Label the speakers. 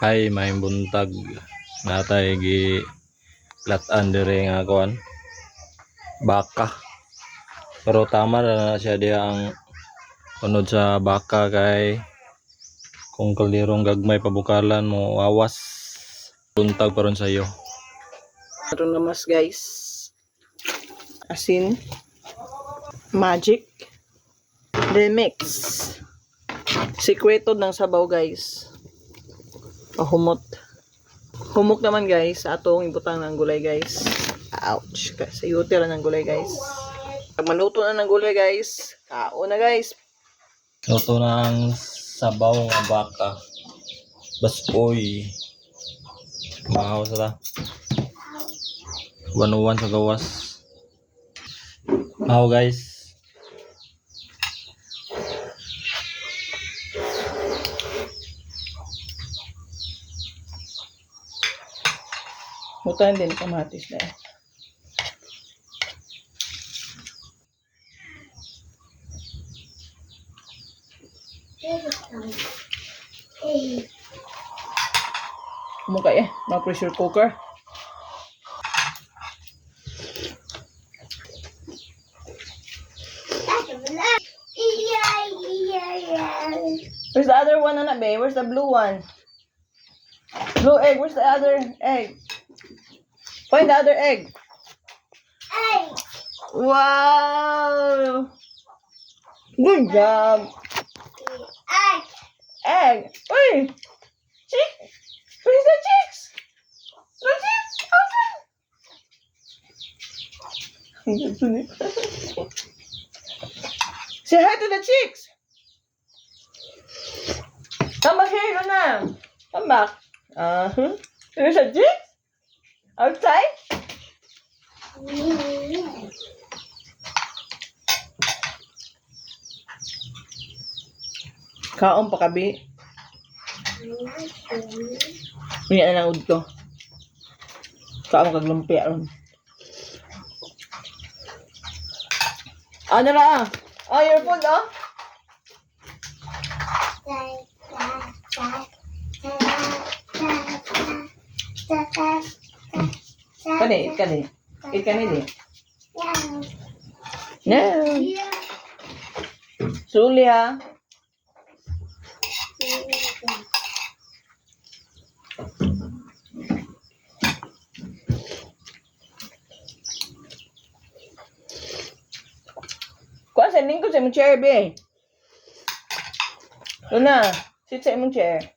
Speaker 1: Ay may buntag natay gi latan dire nga kuan baka. Pero tama na siya diya ang unod sa baka kay kung kalirong gagmay pabukalan mo awas buntag paron sa iyo.
Speaker 2: Meron na mas guys. Asin. Magic. Then mix. Sikreto ng sabaw guys. Humot. Humok naman guys sa atong ibutang ng gulay guys. Ouch. Sayuti lang ng gulay guys. Pag maluto na ng gulay guys, kao na guys.
Speaker 1: Luto na ang sabaw nga baka. Basoy. Bahaw sa 101 sa gawas. Bahaw guys.
Speaker 2: Mutan din kamatis na. Mukha mga pressure cooker. Where's the other one, anak, babe? Where's the blue one? Blue egg. Where's the other egg? Find the other egg. Egg. Wow. Good job. Egg. Egg. Wait. Chick. Where's the chicks? The chicks. Awesome. Say hi to the chicks. Come back here, Luna. Come back. There's a chick outside. Kaon pa kabi. Yan na lang udto. Kaon kag lumpia ron. Ano na? Oh, your food, oh. Kani, kani. Kani ni. No. Suli ha. Kuha sa lingkod sa imong chair, be. Luna, sit sa imong chair.